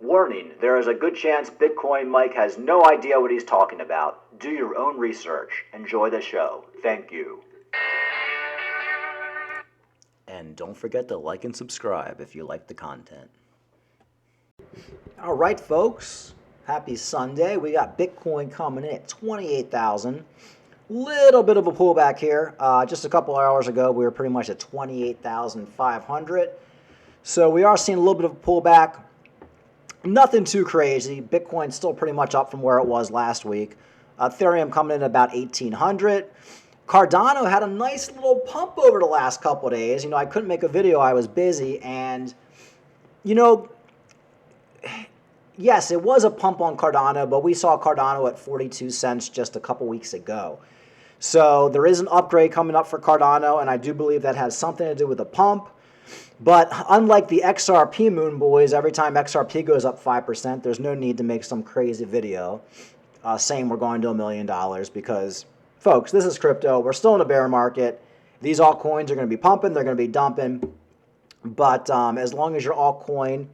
Warning, there is a good chance Bitcoin Mike has no idea what he's talking about. Do your own research. Enjoy the show. Thank you. And don't forget to like and subscribe if you like the content. All right, folks. Happy Sunday. We got Bitcoin coming in at 28,000. Little bit of a pullback here. Just a couple hours ago, we were pretty much at 28,500. So we are seeing a little bit of a pullback. Nothing too crazy. Bitcoin's still pretty much up from where it was last week. Ethereum coming in at about 1,800. Cardano had a nice little pump over the last couple of days. You know, I couldn't make a video. I was busy. And, you know, yes, it was a pump on Cardano, but we saw Cardano at 42 cents just a couple weeks ago. So there is an upgrade coming up for Cardano, and I do believe that has something to do with the pump. But unlike the XRP Moon Boys, every time XRP goes up 5%, there's no need to make some crazy video saying we're going to $1 million because, folks, this is crypto. We're still in a bear market. These altcoins are going to be pumping. They're going to be dumping. But as long as your altcoin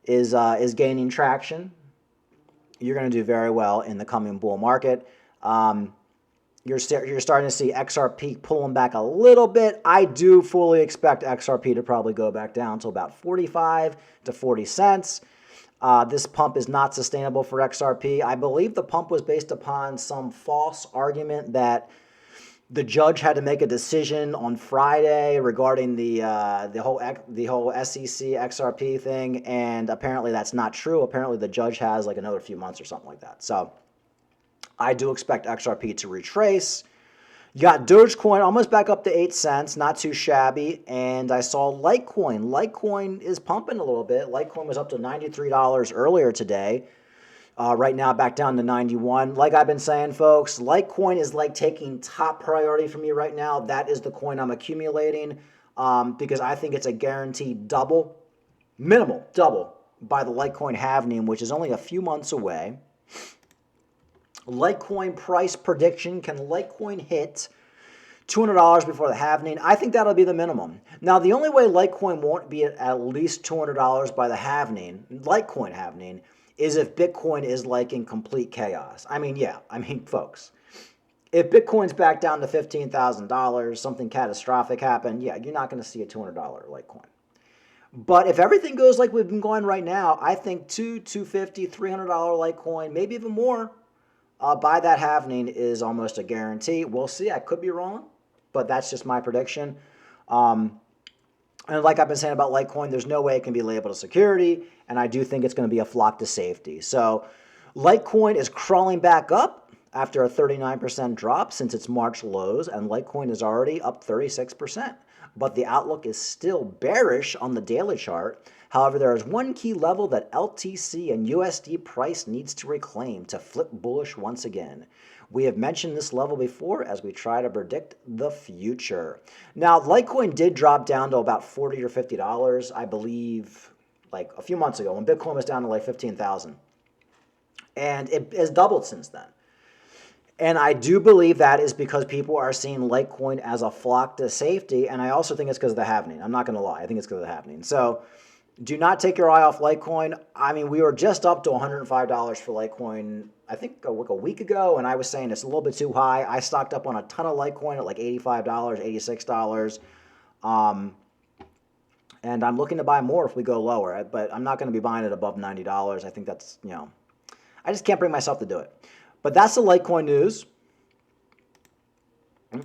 is gaining traction, you're going to do very well in the coming bull market. You're starting to see XRP pulling back a little bit. I do fully expect XRP to probably go back down to about 45 to 40 cents. This pump is not sustainable for XRP. I believe the pump was based upon some false argument that the judge had to make a decision on Friday regarding the whole SEC XRP thing, and apparently that's not true. Apparently the judge has like another few months or something like that. So I do expect XRP to retrace. You got Dogecoin almost back up to 8 cents, not too shabby. And I saw Litecoin. Litecoin is pumping a little bit. Litecoin was up to $93 earlier today. Right now back down to 91. Like I've been saying, folks, Litecoin is like taking top priority for me right now. That is the coin I'm accumulating because I think it's a guaranteed double, minimal double by the Litecoin halving, which is only a few months away. Litecoin price prediction. Can Litecoin hit $200 before the halving? I think that'll be the minimum. Now, the only way Litecoin won't be at least $200 by the halving, Litecoin halving, is if Bitcoin is like in complete chaos. I mean, folks, if Bitcoin's back down to $15,000, something catastrophic happened, yeah, you're not going to see a $200 Litecoin. But if everything goes like we've been going right now, I think $250, $300 Litecoin, maybe even more, by that halving is almost a guarantee. We'll see. I could be wrong, but that's just my prediction. And like I've been saying about Litecoin, there's no way it can be labeled a security, and I do think it's going to be a flock to safety. So Litecoin is crawling back up after a 39% drop since its March lows, and Litecoin is already up 36%. But the outlook is still bearish on the daily chart. However, there is one key level that LTC and USD price needs to reclaim to flip bullish once again. We have mentioned this level before as we try to predict the future. Now, Litecoin did drop down to about $40 or $50, I believe, like a few months ago when Bitcoin was down to like 15,000. And it has doubled since then. And I do believe that is because people are seeing Litecoin as a flock to safety, and I also think it's because of the halving. I'm not going to lie. I think it's because of the halving. So do not take your eye off Litecoin. I mean, we were just up to $105 for Litecoin, I think a week ago, and I was saying it's a little bit too high. I stocked up on a ton of Litecoin at like $85, $86. And I'm looking to buy more if we go lower, but I'm not going to be buying it above $90. I think that's, I just can't bring myself to do it. But that's the Litecoin news. A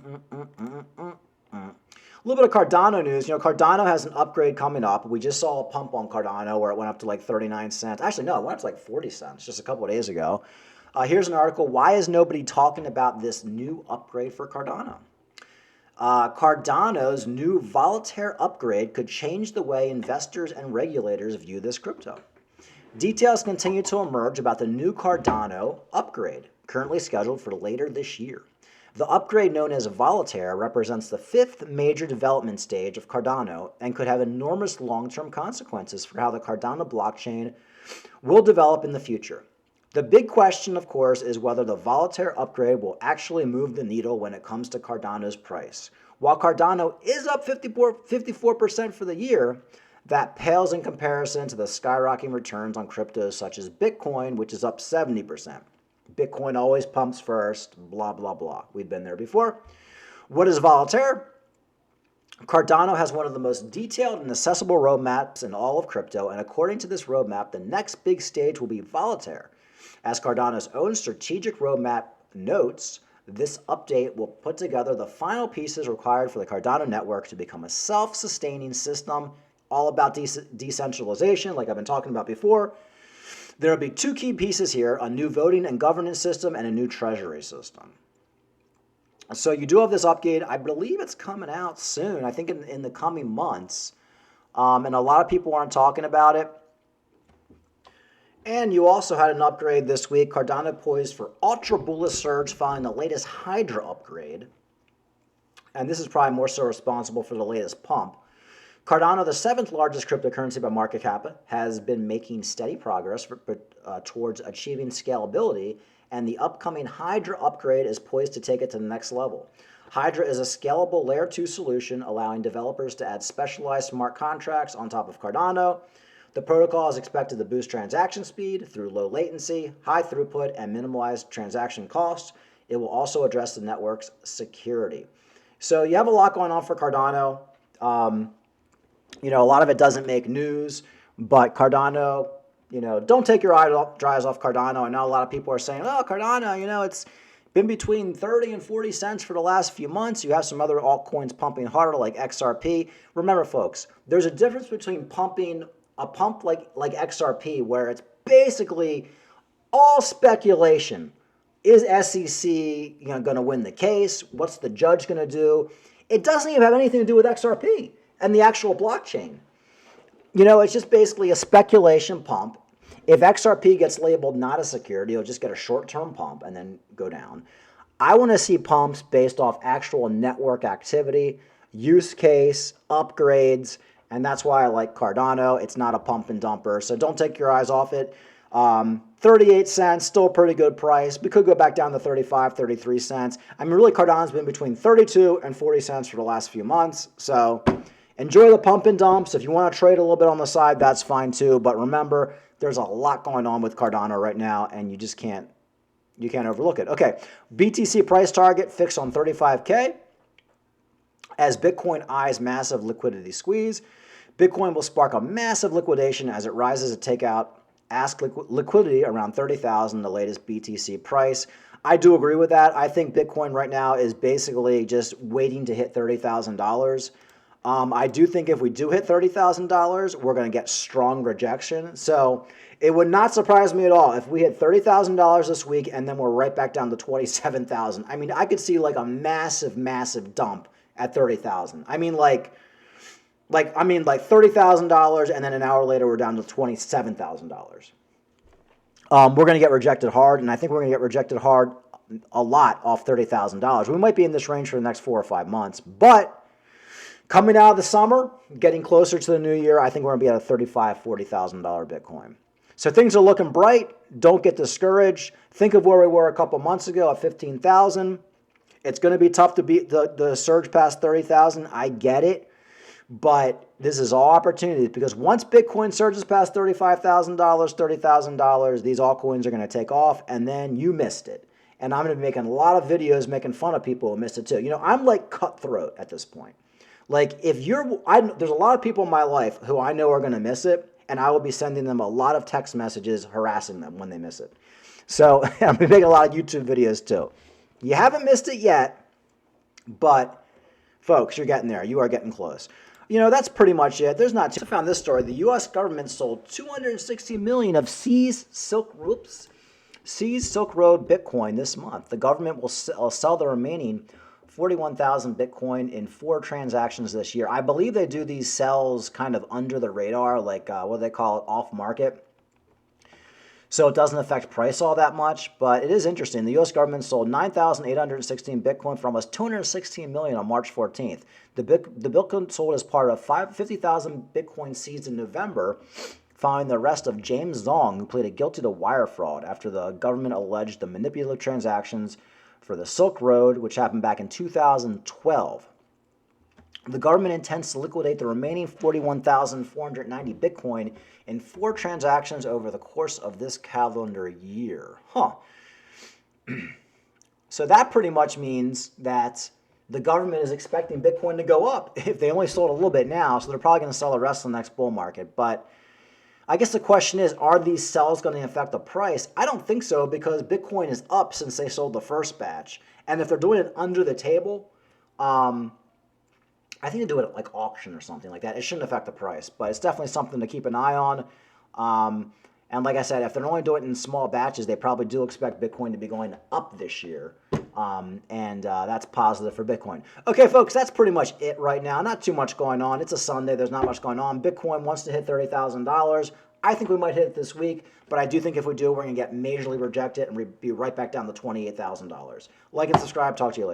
little bit of Cardano news. Cardano has an upgrade coming up. We just saw a pump on Cardano where it went up to like 39 cents. Actually, no, it went up to like 40 cents just a couple of days ago. Here's an article. Why is nobody talking about this new upgrade for Cardano? Cardano's new Voltaire upgrade could change the way investors and regulators view this crypto. Details continue to emerge about the new Cardano upgrade, currently scheduled for later this year. The upgrade known as Voltaire represents the fifth major development stage of Cardano and could have enormous long-term consequences for how the Cardano blockchain will develop in the future. The big question, of course, is whether the Voltaire upgrade will actually move the needle when it comes to Cardano's price. While Cardano is up 54% for the year, That pales in comparison to the skyrocketing returns on cryptos such as Bitcoin, which is up 70%. Bitcoin always pumps first, blah, blah, blah. We've been there before. What is Voltaire? Cardano has one of the most detailed and accessible roadmaps in all of crypto, and according to this roadmap, the next big stage will be Voltaire. As Cardano's own strategic roadmap notes, this update will put together the final pieces required for the Cardano network to become a self-sustaining system, all about decentralization, like I've been talking about before. There will be two key pieces here, a new voting and governance system and a new treasury system. So you do have this upgrade. I believe it's coming out soon. I think in the coming months. And a lot of people aren't talking about it. And you also had an upgrade this week. Cardano poised for ultra bullish surge following the latest Hydra upgrade. And this is probably more so responsible for the latest pump. Cardano, the seventh largest cryptocurrency by market cap, has been making steady progress towards achieving scalability, and the upcoming Hydra upgrade is poised to take it to the next level. Hydra is a scalable Layer 2 solution allowing developers to add specialized smart contracts on top of Cardano. The protocol is expected to boost transaction speed through low latency, high throughput, and minimize transaction costs. It will also address the network's security. So you have a lot going on for Cardano. A lot of it doesn't make news, but Cardano, don't take your eyes off Cardano. I know a lot of people are saying, oh, Cardano, it's been between 30 and 40 cents for the last few months. You have some other altcoins pumping harder like XRP. Remember, folks, there's a difference between pumping a pump like XRP, where it's basically all speculation. Is SEC going to win the case? What's the judge going to do? It doesn't even have anything to do with XRP and the actual blockchain. It's just basically a speculation pump. If XRP gets labeled not a security, it'll just get a short-term pump and then go down. I want to see pumps based off actual network activity, use case, upgrades, and that's why I like Cardano. It's not a pump and dumper, so don't take your eyes off it. 38 cents, still a pretty good price. We could go back down to 35, 33 cents. Really, Cardano's been between 32 and 40 cents for the last few months, so enjoy the pump and dumps. If you want to trade a little bit on the side, that's fine too. But remember, there's a lot going on with Cardano right now, and you just can't overlook it. Okay, BTC price target fixed on 35K. As Bitcoin eyes massive liquidity squeeze, Bitcoin will spark a massive liquidation as it rises to take out ask liquidity around 30,000, the latest BTC price. I do agree with that. I think Bitcoin right now is basically just waiting to hit $30,000. I do think if we do hit $30,000, we're going to get strong rejection. So it would not surprise me at all if we hit $30,000 this week and then we're right back down to 27,000. I could see like a massive, massive dump at 30,000. like $30,000 and then an hour later we're down to $27,000. We're going to get rejected hard, and I think we're going to get rejected hard a lot off $30,000. We might be in this range for the next 4 or 5 months, but coming out of the summer, getting closer to the new year, I think we're going to be at a $35,000, $40,000 Bitcoin. So things are looking bright. Don't get discouraged. Think of where we were a couple months ago at 15,000. It's going to be tough to beat the surge past 30,000. I get it. But this is all opportunity, because once Bitcoin surges past $35,000, $30,000, these altcoins are going to take off, and then you missed it. And I'm going to be making a lot of videos making fun of people who missed it too. I'm like cutthroat at this point. Like there's a lot of people in my life who I know are going to miss it, and I will be sending them a lot of text messages harassing them when they miss it. So I'm going to be making a lot of YouTube videos too. You haven't missed it yet, but folks, you're getting there. You are getting close. That's pretty much it. There's not too. I found this story. The U.S. government sold 260 million of Seized Silk Road Bitcoin this month. The government will sell the remaining 41,000 Bitcoin in 4 transactions this year. I believe they do these sales kind of under the radar, like what do they call it, off market. So it doesn't affect price all that much, but it is interesting. The U.S. government sold 9,816 Bitcoin for almost 216 million on March 14th. The Bitcoin sold as part of 50,000 Bitcoin seized in November, following the arrest of James Zong, who pleaded guilty to wire fraud after the government alleged the manipulative transactions for the Silk Road, which happened back in 2012. The government intends to liquidate the remaining 41,490 Bitcoin in 4 transactions over the course of this calendar year. So that pretty much means that the government is expecting Bitcoin to go up if they only sold a little bit now, so they're probably going to sell the rest in the next bull market. But I guess the question is, are these sells going to affect the price? I don't think so, because Bitcoin is up since they sold the first batch. And if they're doing it under the table, I think they do it at like auction or something like that. It shouldn't affect the price, but it's definitely something to keep an eye on. And like I said, if they're only doing it in small batches, they probably do expect Bitcoin to be going up this year. And that's positive for Bitcoin. Okay, folks, that's pretty much it right now. Not too much going on. It's a Sunday. There's not much going on. Bitcoin wants to hit $30,000. I think we might hit it this week, but I do think if we do, we're going to get majorly rejected and be right back down to $28,000. Like and subscribe. Talk to you later.